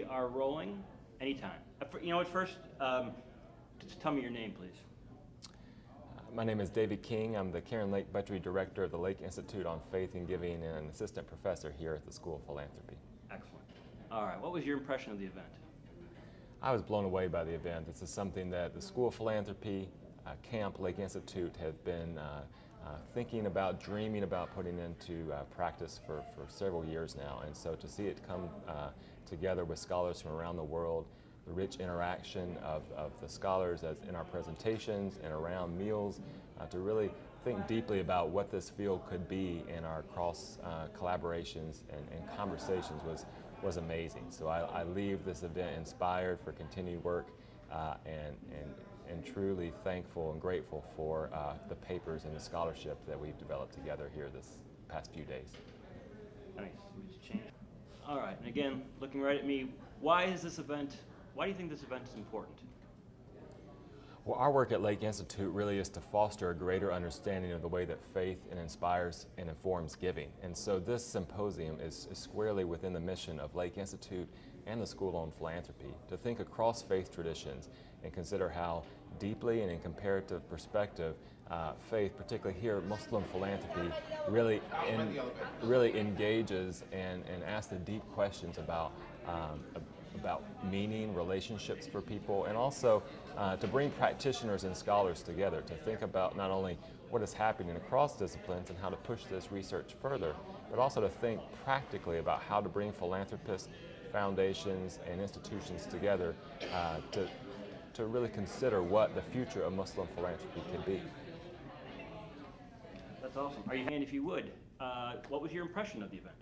are rolling. Anytime. You know what, first, just tell me your name, please. My name is David King. I'm the Karen Lake Buttrey Director of the Lake Institute on Faith and Giving and an assistant professor here at the School of Philanthropy. Excellent. All right, what was your impression of the event? I was blown away by the event. This is something that the School of Philanthropy, Camp, Lake Institute have been thinking about, dreaming about putting into practice for several years now. And so to see it come together with scholars from around the world, the rich interaction of the scholars as in our presentations and around meals, to really think deeply about what this field could be in our cross collaborations and conversations was amazing. So I leave this event inspired for continued work and truly thankful and grateful for the papers and the scholarship that we've developed together here this past few days. Nice. All right, and again, looking right at me, why do you think this event is important? Well, our work at Lake Institute really is to foster a greater understanding of the way that faith inspires and informs giving. And so this symposium is squarely within the mission of Lake Institute and the School on Philanthropy to think across faith traditions and consider how deeply and in comparative perspective faith, particularly here Muslim philanthropy, really engages and asks the deep questions about meaning, relationships for people, and also to bring practitioners and scholars together to think about not only what is happening across disciplines and how to push this research further, but also to think practically about how to bring philanthropists, foundations, and institutions together to really consider what the future of Muslim philanthropy could be. That's awesome. And if you would, what was your impression of the event?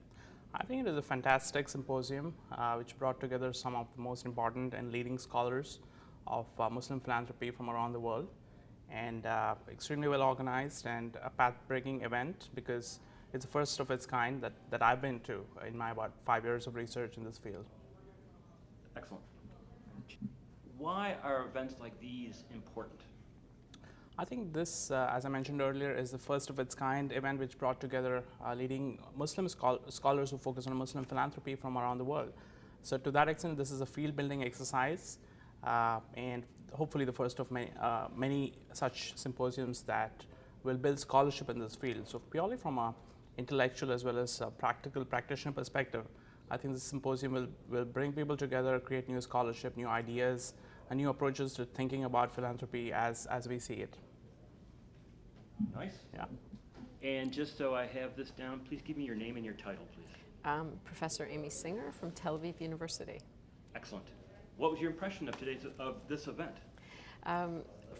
I think it is a fantastic symposium which brought together some of the most important and leading scholars of Muslim philanthropy from around the world, and extremely well organized and a path-breaking event because it's the first of its kind that I've been to in my about 5 years of research in this field. Excellent. Why are events like these important? I think this, as I mentioned earlier, is the first of its kind event which brought together leading Muslim scholars who focus on Muslim philanthropy from around the world. So to that extent, this is a field building exercise and hopefully the first of many such symposiums that will build scholarship in this field. So purely from an intellectual as well as a practical practitioner perspective, I think this symposium will bring people together, create new scholarship, new ideas, and new approaches to thinking about philanthropy as we see it. Nice. Yeah. And just so I have this down, please give me your name and your title, please. Professor Amy Singer from Tel Aviv University. Excellent. What was your impression of this event?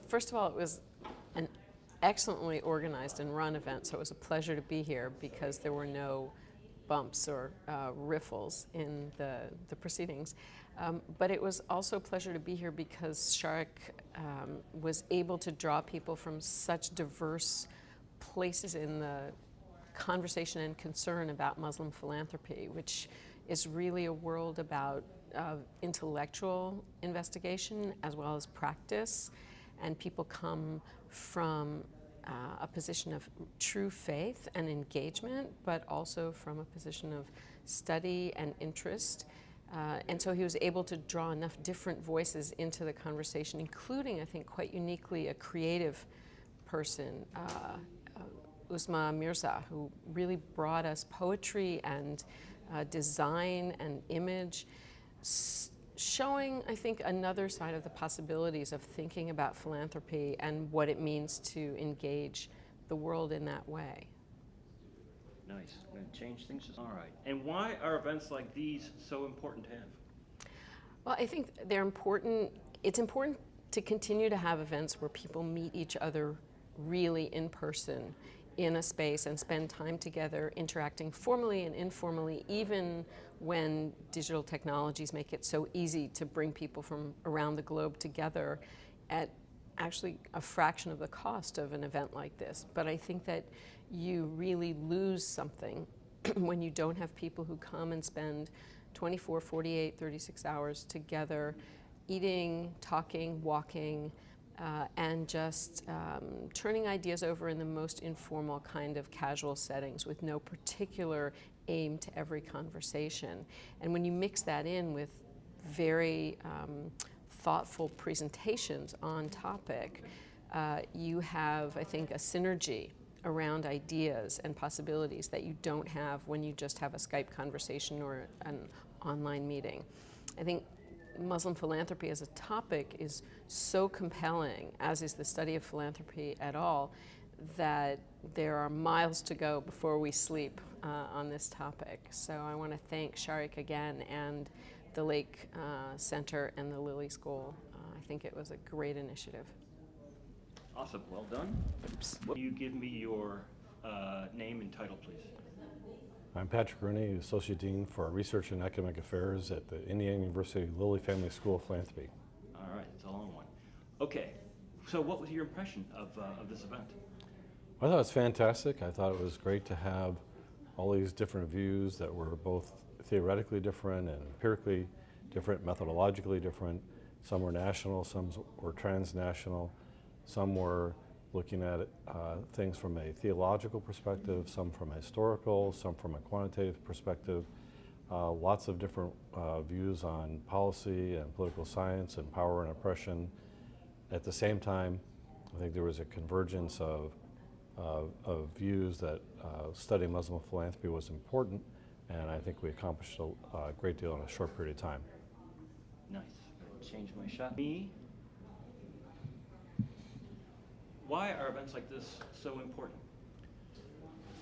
First of all, it was an excellently organized and run event, so it was a pleasure to be here because there were no bumps or riffles in the proceedings. But it was also a pleasure to be here because Sharik was able to draw people from such diverse places in the conversation and concern about Muslim philanthropy, which is really a world about intellectual investigation as well as practice. And people come from a position of true faith and engagement, but also from a position of study and interest. And so he was able to draw enough different voices into the conversation, including, I think, quite uniquely, a creative person, Usma Mirza, who really brought us poetry and design and image, showing, I think, another side of the possibilities of thinking about philanthropy and what it means to engage the world in that way. Nice. I'm going to change things. All right. And why are events like these so important to have? Well, I think they're important. It's important to continue to have events where people meet each other really in person in a space and spend time together interacting formally and informally, even when digital technologies make it so easy to bring people from around the globe together at actually a fraction of the cost of an event like this. But I think that you really lose something when you don't have people who come and spend 24, 48, 36 hours together, eating, talking, walking, and just turning ideas over in the most informal kind of casual settings with no particular aim to every conversation. And when you mix that in with very thoughtful presentations on topic, you have, I think, a synergy around ideas and possibilities that you don't have when you just have a Skype conversation or an online meeting. I think Muslim philanthropy as a topic is so compelling, as is the study of philanthropy at all, that there are miles to go before we sleep on this topic. So I want to thank Sharik again and the Lake Center and the Lilly School. I think it was a great initiative. Awesome, well done. Will you give me your name and title, please? I'm Patrick Rooney, Associate Dean for Research and Academic Affairs at the Indiana University Lilly Family School of Philanthropy. All right, it's a long one. Okay, so what was your impression of this event? I thought it was fantastic. I thought it was great to have all these different views that were both theoretically different and empirically different, methodologically different. Some were national, some were transnational, some were looking at things from a theological perspective, some from a historical, some from a quantitative perspective. Lots of different views on policy and political science and power and oppression. At the same time, I think there was a convergence of views that studying Muslim philanthropy was important, and I think we accomplished a great deal in a short period of time. Nice. I'll change my shot. Me. Why are events like this so important?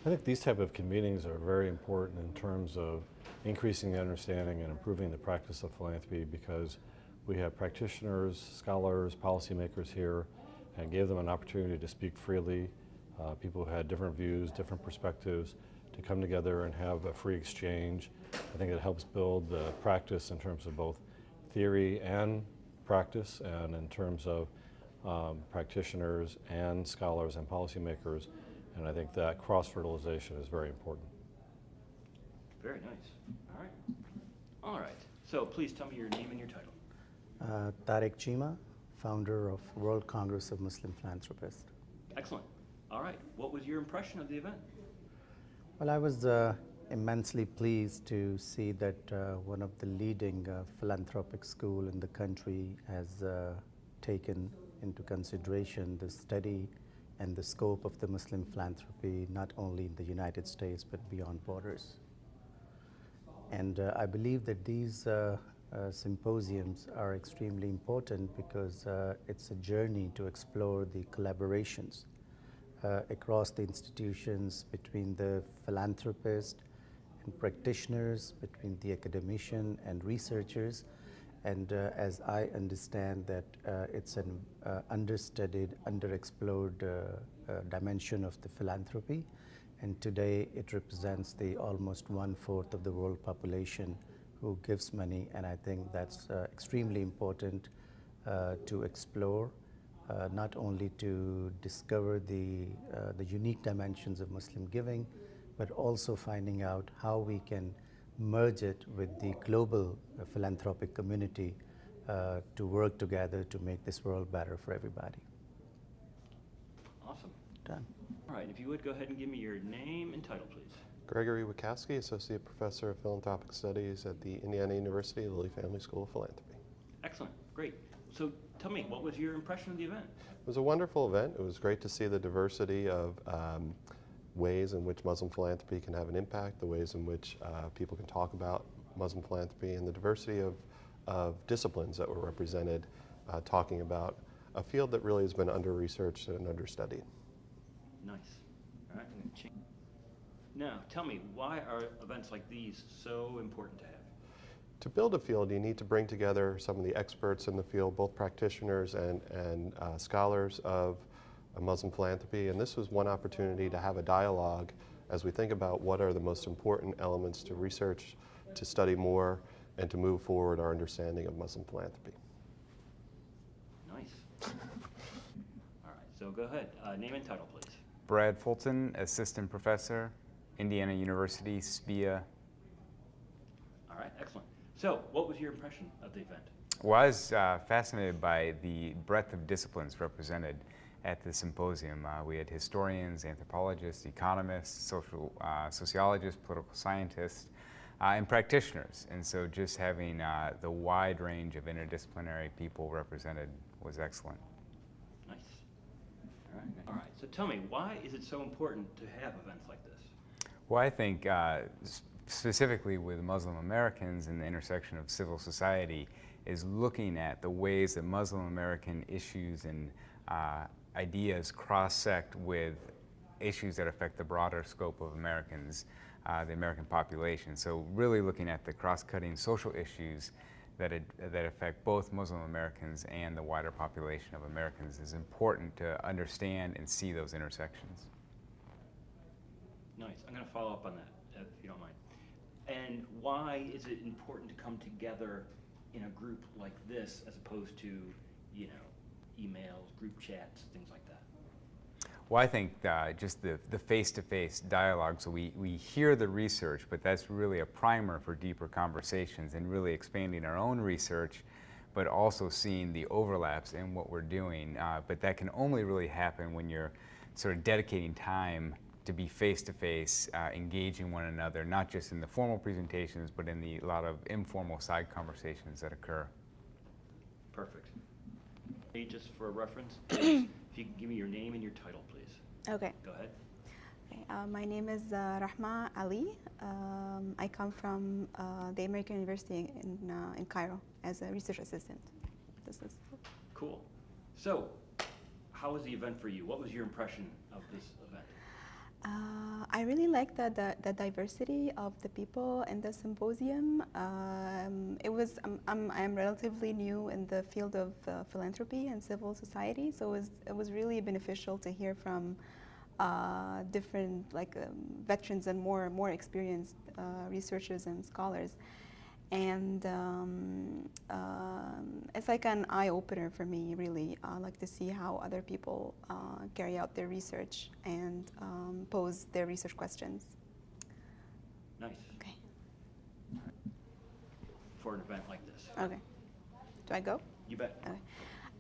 I think these type of convenings are very important in terms of increasing the understanding and improving the practice of philanthropy, because we have practitioners, scholars, policymakers here, and gave them an opportunity to speak freely. People who had different views, different perspectives, to come together and have a free exchange. I think it helps build the practice in terms of both theory and practice, and in terms of practitioners and scholars and policymakers, and I think that cross-fertilization is very important. Very nice. All right. All right. So please tell me your name and your title. Tariq Chima, founder of World Congress of Muslim Philanthropists. Excellent. All right. What was your impression of the event? Well, I was immensely pleased to see that one of the leading philanthropic school in the country has taken into consideration the study and the scope of the Muslim philanthropy, not only in the United States, but beyond borders. And I believe that these symposiums are extremely important because it's a journey to explore the collaborations across the institutions between the philanthropist and practitioners, between the academician and researchers. And as I understand that it's an understudied, underexplored dimension of the philanthropy. And today it represents the almost 1/4 of the world population who gives money. And I think that's extremely important to explore, not only to discover the unique dimensions of Muslim giving, but also finding out how we can merge it with the global philanthropic community to work together to make this world better for everybody. Awesome. Done. All right. If you would go ahead and give me your name and title, please. Gregory Wachowski, Associate Professor of Philanthropic Studies at the Indiana University Lilly Family School of Philanthropy. Excellent. Great. So tell me, what was your impression of the event? It was a wonderful event. It was great to see the diversity of ways in which Muslim philanthropy can have an impact, the ways in which people can talk about Muslim philanthropy, and the diversity of disciplines that were represented, talking about a field that really has been under-researched and understudied. Nice. All right. I'm going to change. Now, tell me, why are events like these so important to have? To build a field, you need to bring together some of the experts in the field, both practitioners and scholars of Muslim philanthropy, and this was one opportunity to have a dialogue as we think about what are the most important elements to research, to study more, and to move forward our understanding of Muslim philanthropy. Nice. All right, so go ahead. Name and title, please. Brad Fulton, Assistant Professor, Indiana University, SPIA. All right, excellent. So, what was your impression of the event? Well, I was fascinated by the breadth of disciplines represented at the symposium. We had historians, anthropologists, economists, sociologists, political scientists. and practitioners. And so just having the wide range of interdisciplinary people represented was excellent. Nice. All right. So tell me, why is it so important to have events like this? Well, I think specifically with Muslim Americans and the intersection of civil society is looking at the ways that Muslim American issues and ideas cross-sect with issues that affect the broader scope of Americans, the American population. So really looking at the cross-cutting social issues that affect both Muslim Americans and the wider population of Americans is important to understand and see those intersections. Nice. I'm going to follow up on that, if you don't mind. And why is it important to come together in a group like this as opposed to, you know, emails, group chats, things like that? Well, I think just the face-to-face dialogue, so we hear the research, but that's really a primer for deeper conversations and really expanding our own research, but also seeing the overlaps in what we're doing. But that can only really happen when you're sort of dedicating time to be face-to-face, engaging one another, not just in the formal presentations, but in the lot of informal side conversations that occur. Perfect. Hey, just for reference, if you can give me your name and your title, please. Okay. Go ahead. Okay. My name is Rama Ali. I come from the American University in Cairo as a research assistant. This is Cool. So, how was the event for you? What was your impression of this event? I really like the diversity of the people in the symposium. I'm relatively new in the field of philanthropy and civil society, so it was really beneficial to hear from different veterans and more experienced researchers and scholars. And it's like an eye-opener for me, really. I like to see how other people carry out their research and pose their research questions. Nice. Okay. For an event like this. Okay. Do I go? You bet. Okay.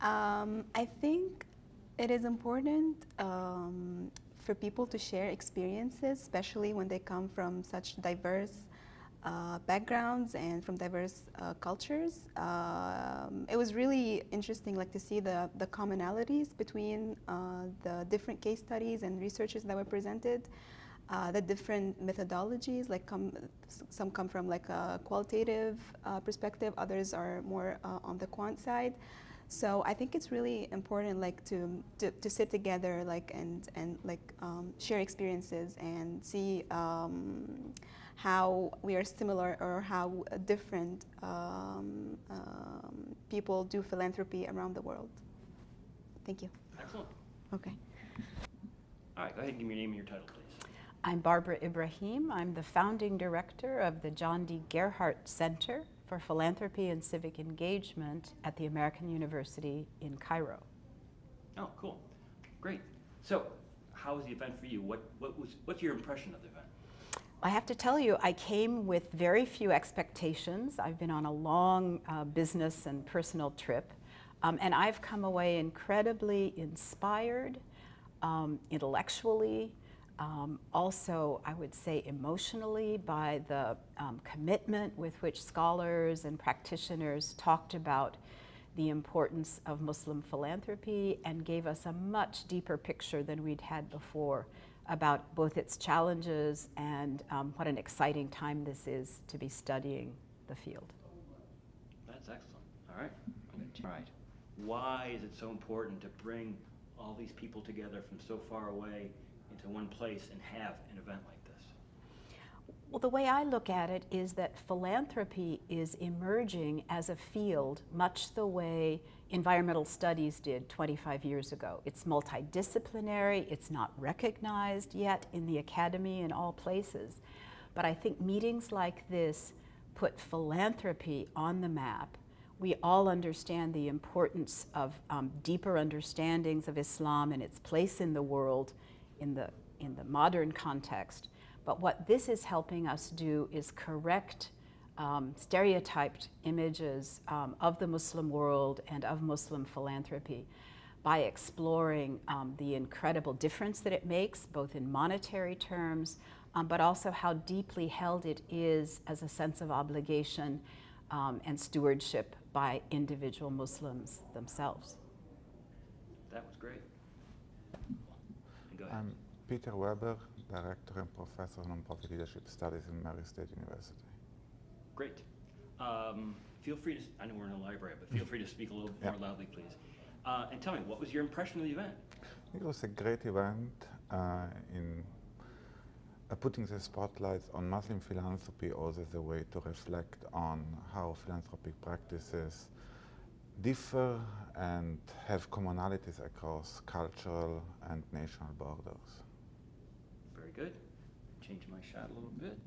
I think it is important for people to share experiences, especially when they come from such diverse backgrounds and from diverse cultures. It was really interesting, to see the commonalities between the different case studies and researches that were presented. The different methodologies, some come from a qualitative perspective, others are more on the quant side. So I think it's really important, to sit together, and share experiences and see how we are similar or how different people do philanthropy around the world. Thank you. Excellent. Okay. All right, go ahead and give me your name and your title, please. I'm Barbara Ibrahim. I'm the founding director of the John D. Gerhardt Center for Philanthropy and Civic Engagement at the American University in Cairo. Oh, cool. Great. So, how was the event for you? What's your impression of the event? I have to tell you, I came with very few expectations. I've been on a long business and personal trip, and I've come away incredibly inspired, intellectually, also, I would say emotionally, by the commitment with which scholars and practitioners talked about the importance of Muslim philanthropy and gave us a much deeper picture than we'd had before about both its challenges and what an exciting time this is to be studying the field. That's excellent. All right. All right. Why is it so important to bring all these people together from so far away into one place and have an event like this? Well, the way I look at it is that philanthropy is emerging as a field much the way environmental studies did 25 years ago. It's multidisciplinary, it's not recognized yet in the academy in all places. But I think meetings like this put philanthropy on the map. We all understand the importance of deeper understandings of Islam and its place in the world in the modern context. But what this is helping us do is correct stereotyped images of the Muslim world and of Muslim philanthropy by exploring the incredible difference that it makes, both in monetary terms, but also how deeply held it is as a sense of obligation and stewardship by individual Muslims themselves. That was great. And go ahead. I'm Peter Weber, Director and Professor of Nonprofit Leadership Studies in Mary State University. Great. Feel free to, I know we're in a library, but feel free to speak a little more loudly, please. And tell me, what was your impression of the event? It was a great event in putting the spotlight on Muslim philanthropy also as a way to reflect on how philanthropic practices differ and have commonalities across cultural and national borders. Very good. Change my shot a little bit.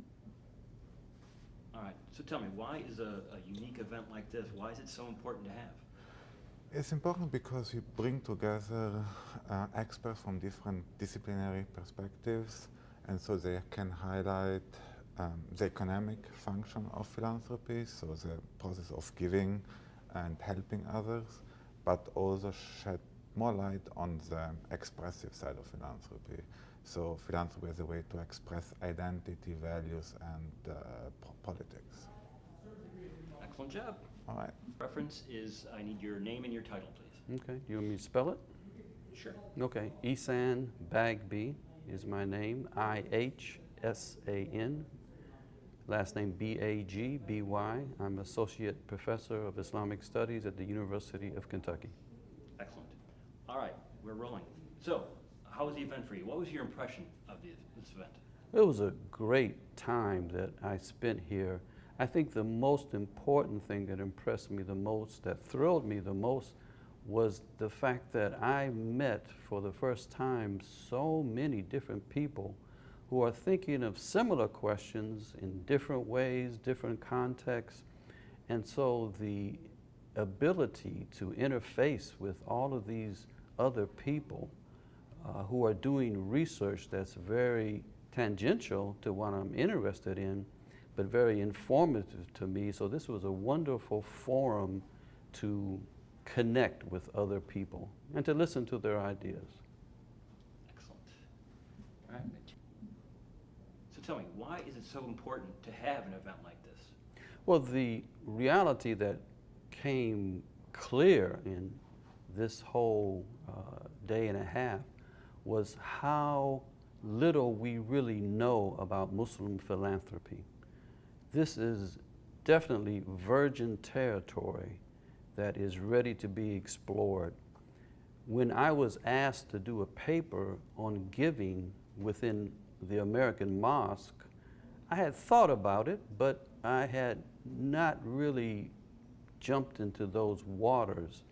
All right, so tell me, why is a unique event like this, why is it so important to have? It's important because we bring together experts from different disciplinary perspectives, and so they can highlight the economic function of philanthropy, so the process of giving and helping others, but also shed more light on the expressive side of philanthropy. So philanthropy is a way to express identity, values, and politics. Excellent job. All right. Reference is, I need your name and your title, please. Okay, you want me to spell it? Sure. Okay, Ihsan Bagby is my name, I-H-S-A-N. Last name B-A-G-B-Y. I'm Associate Professor of Islamic Studies at the University of Kentucky. Excellent. All right, we're rolling. So, how was the event for you? What was your impression of this event? It was a great time that I spent here. I think the most important thing that impressed me the most, that thrilled me the most, was the fact that I met for the first time so many different people who are thinking of similar questions in different ways, different contexts. And so the ability to interface with all of these other people who are doing research that's very tangential to what I'm interested in, but very informative to me. So this was a wonderful forum to connect with other people and to listen to their ideas. Excellent. All right, Mitch. So tell me, why is it so important to have an event like this? Well, the reality that came clear in this whole day and a half was how little we really know about Muslim philanthropy. This is definitely virgin territory that is ready to be explored. When I was asked to do a paper on giving within the American mosque, I had thought about it, but I had not really jumped into those waters.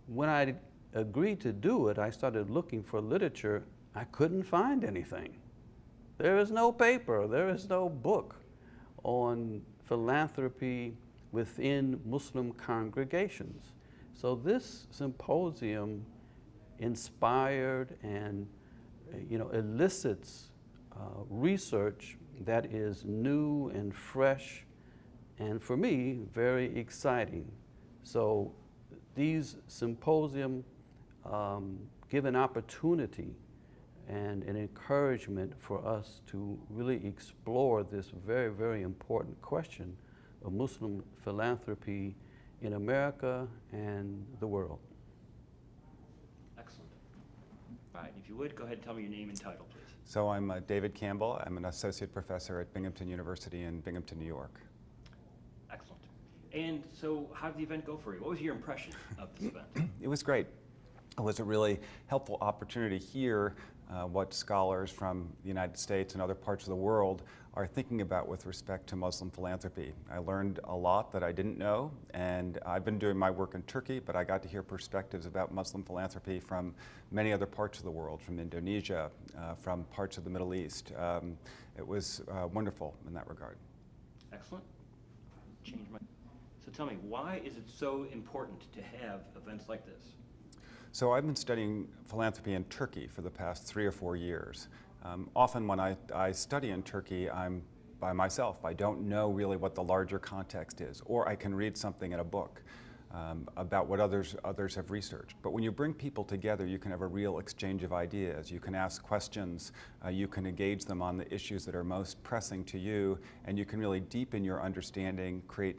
When I agreed to do it, I started looking for literature. I couldn't find anything. There is no paper, there is no book on philanthropy within Muslim congregations. So this symposium inspired and elicits research that is new and fresh, and for me, very exciting. So these symposium give an opportunity and an encouragement for us to really explore this very, very important question of Muslim philanthropy in America and the world. Excellent. All right, if you would, go ahead and tell me your name and title, please. So I'm David Campbell. I'm an associate professor at Binghamton University in Binghamton, New York. Excellent. And so how did the event go for you? What was your impression of this event? It was great. It was a really helpful opportunity to hear what scholars from the United States and other parts of the world are thinking about with respect to Muslim philanthropy. I learned a lot that I didn't know, and I've been doing my work in Turkey, but I got to hear perspectives about Muslim philanthropy from many other parts of the world, from Indonesia, from parts of the Middle East. It was wonderful in that regard. Excellent. So tell me, why is it so important to have events like this? So I've been studying philanthropy in Turkey for the past 3 or 4 years. Often when I study in Turkey, I'm by myself. I don't know really what the larger context is, or I can read something in a book. about what others have researched. But when you bring people together, you can have a real exchange of ideas. You can ask questions, you can engage them on the issues that are most pressing to you, and you can really deepen your understanding, create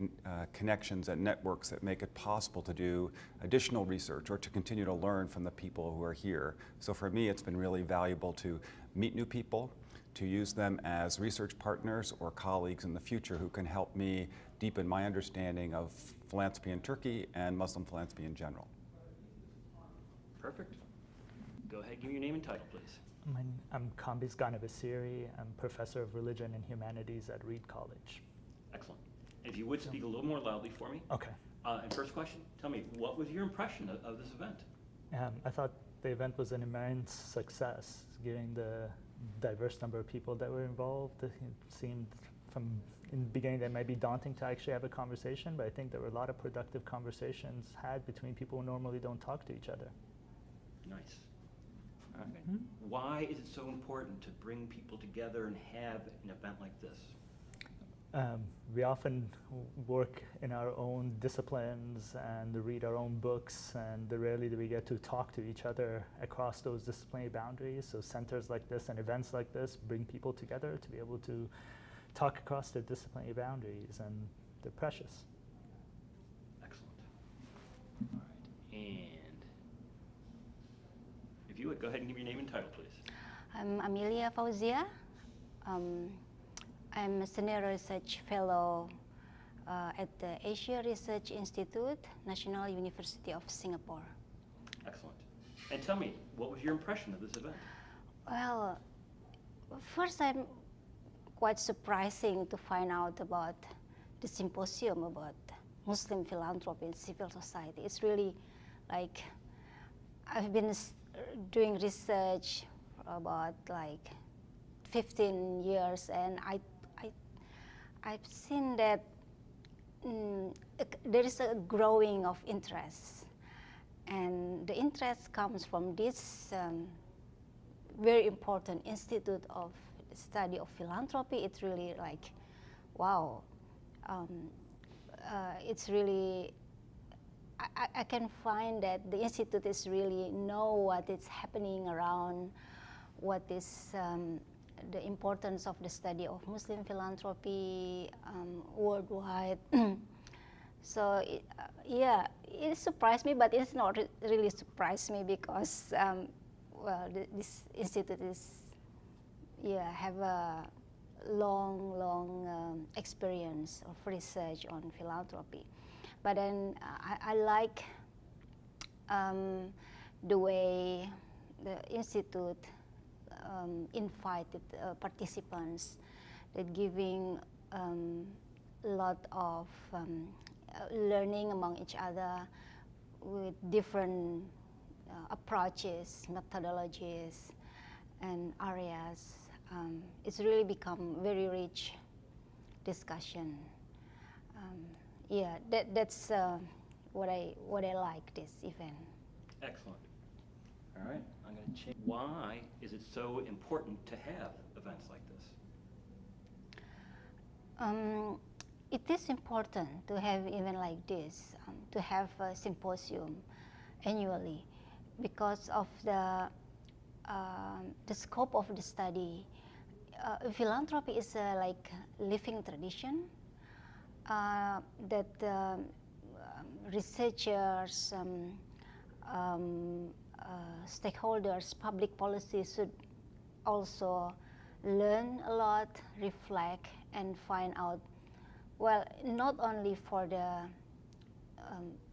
connections and networks that make it possible to do additional research or to continue to learn from the people who are here. So for me, it's been really valuable to meet new people, to use them as research partners or colleagues in the future who can help me deepen my understanding of philanthropy in Turkey and Muslim philanthropy in general. Perfect. Go ahead, give me your name and title, please. I'm Kombis. I'm Professor of Religion and Humanities at Reed College. Excellent. If you would speak a little more loudly for me. Okay. And first question, tell me, what was your impression of this event? I thought the event was an immense success, given the diverse number of people that were involved. It seemed from in the beginning that might be daunting to actually have a conversation, but I think there were a lot of productive conversations had between people who normally don't talk to each other. Nice. All right. Why is it so important to bring people together and have an event like this? We often work in our own disciplines and read our own books, and rarely do we get to talk to each other across those disciplinary boundaries. So centers like this and events like this bring people together to be able to talk across their disciplinary boundaries, and they're precious. Excellent. All right. And if you would, go ahead and give your name and title, please. I'm Amelia Fauzi. I'm a Senior Research Fellow at the Asia Research Institute, National University of Singapore. Excellent. And tell me, what was your impression of this event? Well, first I'm quite surprising to find out about the symposium about Muslim philanthropy in civil society. It's really like, I've been doing research about like 15 years, and I've seen that there is a growing of interest, and the interest comes from this very important Institute of Study of Philanthropy. It's really like, wow, it's really, I can find that the Institute is really know what is happening around, what is the importance of the study of Muslim philanthropy worldwide. So yeah, it surprised me, but it's not really surprised me because well, this institute is have a long experience of research on philanthropy. But then I like the way the institute invited participants, that giving a lot of learning among each other with different approaches, methodologies, and areas. It's really become very rich discussion. Yeah, that's what I like this event. Excellent. All right, I'm going to change. Why is it so important to have events like this? It is important to have event like this, to have a symposium annually, because of the scope of the study. Philanthropy is like living tradition that researchers, stakeholders, public policy should also learn a lot, reflect, and find out, well, not only for the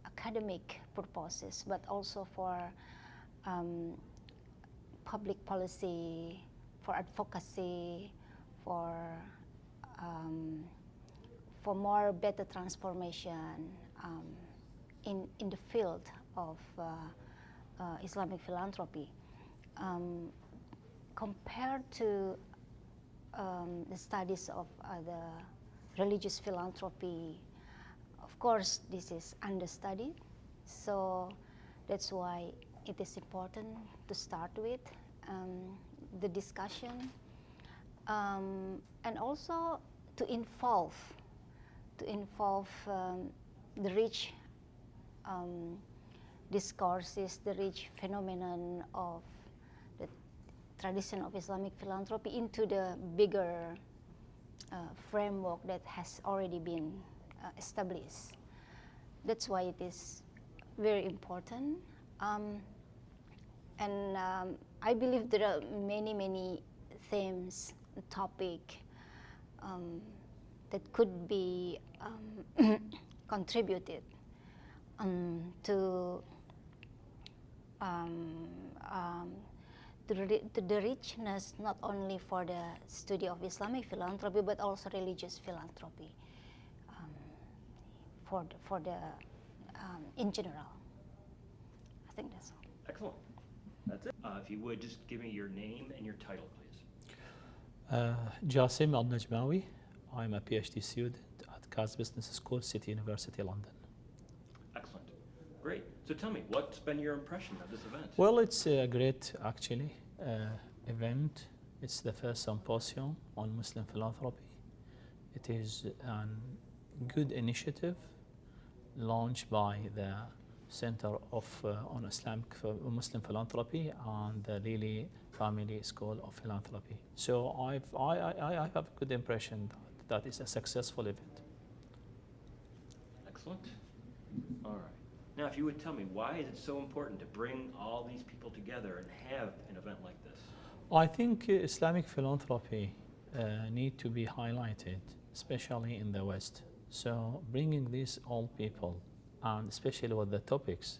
academic purposes, but also for public policy, for advocacy, for more better transformation in the field of Islamic philanthropy. Compared to the studies of other religious philanthropy, of course, this is understudied. So that's why it is important to start with the discussion, and also to involve the rich discourses the rich phenomenon of the tradition of Islamic philanthropy into the bigger framework that has already been established. That's why it is very important. And I believe there are many themes, topic that could be contributed to the richness, not only for the study of Islamic philanthropy, but also religious philanthropy for the in general. I think that's all. Excellent. That's it. If you would, just give me your name and your title, please. Jos Mal, I'm a PhD student at Cass Business School, City University, London. Excellent. Great. So tell me, what's been your impression of this event? Well, it's a great, actually, event. It's the first symposium on Muslim philanthropy. It is a good initiative launched by the Center on Islamic Muslim Philanthropy and the Lilly Family School of Philanthropy. So I have a good impression that it's a successful event. Excellent. All right. Now, if you would tell me, why is it so important to bring all these people together and have an event like this? I think Islamic philanthropy need to be highlighted, especially in the West. So bringing these all people, and especially with the topics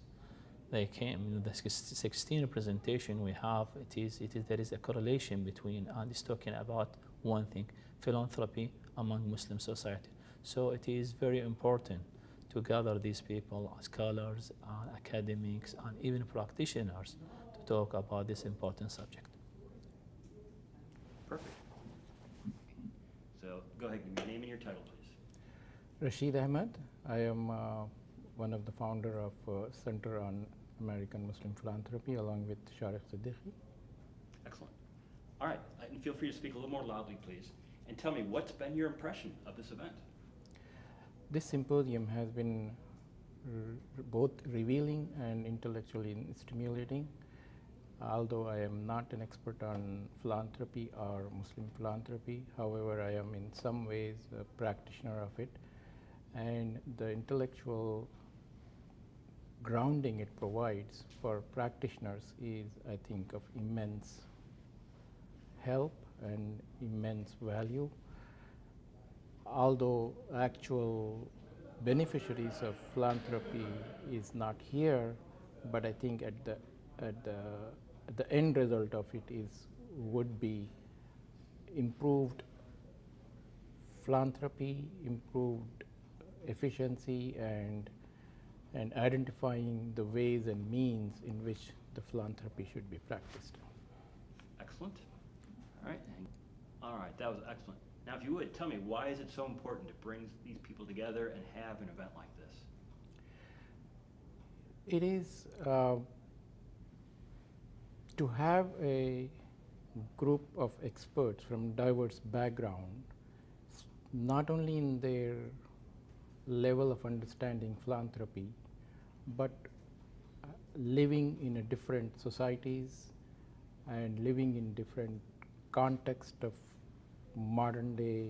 they came, the 16 presentation we have, there is a correlation between, and it's talking about one thing, philanthropy among Muslim society. So it is very important to gather these people, scholars, academics, and even practitioners to talk about this important subject. Perfect. So go ahead, give me your name and your title, please. Rashida Hamid. I am one of the founder of Center on American Muslim Philanthropy, along with Sharif Siddiqui. Excellent. All right, and feel free to speak a little more loudly, please. And tell me, what's been your impression of this event? This symposium has been both revealing and intellectually stimulating. Although I am not an expert on philanthropy or Muslim philanthropy, however, I am in some ways a practitioner of it. And the intellectual grounding it provides for practitioners is, I think, of immense help and immense value. Although actual beneficiaries of philanthropy is not here, but I think at the end result of it would be improved philanthropy, improved efficiency, and identifying the ways and means in which the philanthropy should be practiced. Excellent. All right. All right, that was excellent. Now, if you would, tell me, why is it so important to bring these people together and have an event like this? It is to have a group of experts from diverse backgrounds, not only in their level of understanding philanthropy, but living in a different societies and living in different context of modern day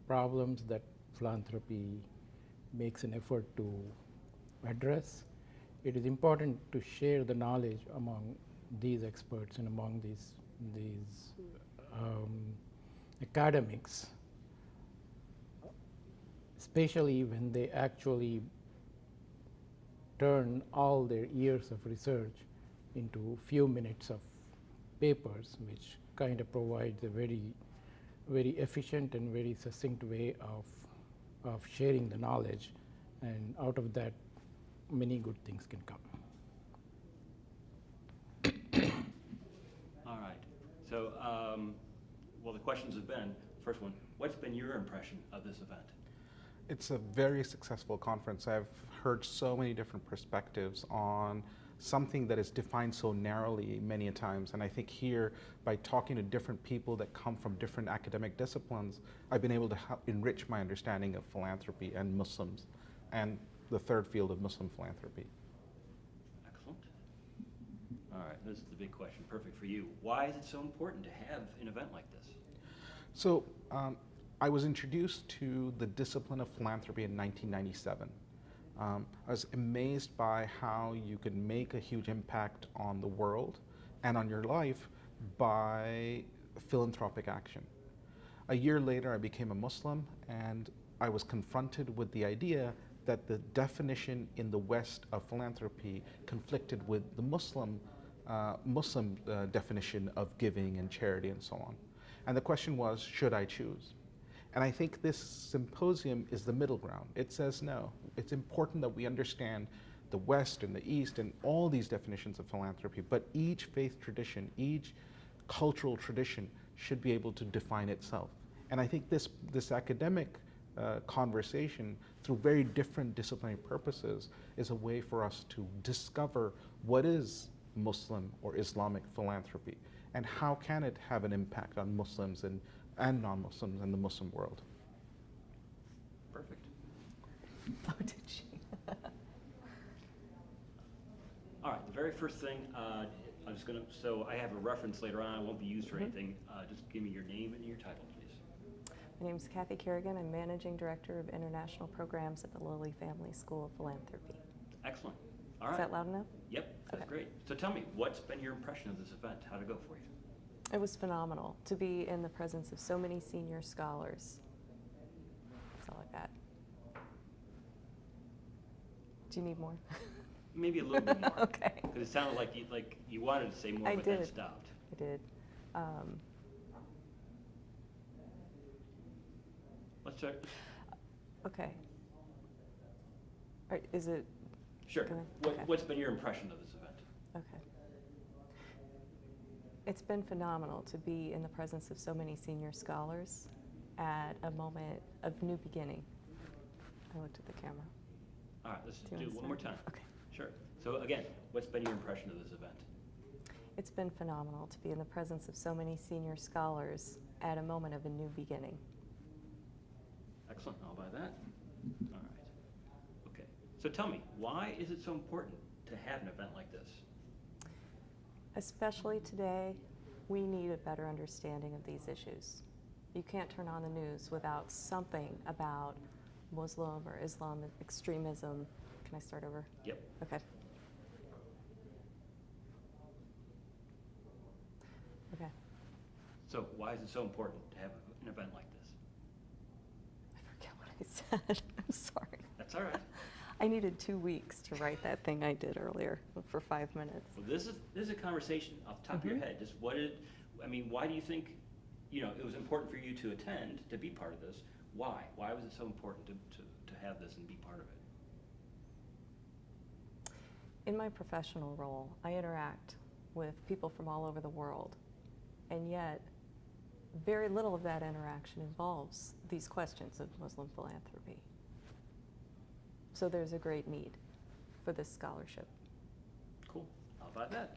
problems that philanthropy makes an effort to address. It is important to share the knowledge among these experts and among these academics, especially when they actually turn all their years of research into few minutes of papers, which kind of provides a very efficient and very succinct way of sharing the knowledge, and out of that many good things can come. All right. So, well, the questions have been, first one, what's been your impression of this event? It's a very successful conference. I've heard so many different perspectives on something that is defined so narrowly many a times. And I think here, by talking to different people that come from different academic disciplines, I've been able to enrich my understanding of philanthropy and Muslims. And the third field of Muslim philanthropy. Excellent. All right, this is the big question, perfect for you. Why is it so important to have an event like this? So I was introduced to the discipline of philanthropy in 1997. I was amazed by how you can make a huge impact on the world and on your life by philanthropic action. A year later, I became a Muslim, and I was confronted with the idea that the definition in the West of philanthropy conflicted with the Muslim definition of giving and charity and so on. And the question was, should I choose? And I think this symposium is the middle ground. It says no. It's important that we understand the West and the East and all these definitions of philanthropy, but each faith tradition, each cultural tradition should be able to define itself. And I think this academic conversation through very different disciplinary purposes is a way for us to discover what is Muslim or Islamic philanthropy and how can it have an impact on Muslims and non-Muslims in the Muslim world. Perfect. Oh, did she? All right, the very first thing, I'm just gonna, so I have a reference later on, it won't be used for anything. Just give me your name and your title, please. My name is Kathy Kerrigan. I'm Managing Director of International Programs at the Lilly Family School of Philanthropy. Excellent. All right. Is that loud enough? Yep, that's great. So tell me, what's been your impression of this event? How'd it go for you? It was phenomenal to be in the presence of so many senior scholars. That's all I got. Do you need more? Maybe a little bit more. Okay. Because it sounded like you wanted to say more, but then stopped. I did. Let's start. Okay. All right, is it? Sure. Okay. What's been your impression of this event? Okay. It's been phenomenal to be in the presence of so many senior scholars at a moment of new beginning. I looked at the camera. All right, let's Do you do it want to one more start? time. Okay. Sure. So again, what's been your impression of this event? It's been phenomenal to be in the presence of so many senior scholars at a moment of a new beginning. Excellent, I'll buy that. All right. Okay, so tell me, why is it so important to have an event like this? Especially today, we need a better understanding of these issues. You can't turn on the news without something about Muslim or Islamic extremism. Can I start over? Yep. Okay. Okay. So why is it so important to have an event like this? I forget what I said. I'm sorry. That's all right. I needed 2 weeks to write that thing I did earlier for 5 minutes. Well, this is a conversation off the top of your head. Just why do you think, it was important for you to attend, to be part of this? Why? Why was it so important to have this and be part of it? In my professional role, I interact with people from all over the world, and yet very little of that interaction involves these questions of Muslim philanthropy. So there's a great need for this scholarship. Cool. How about that?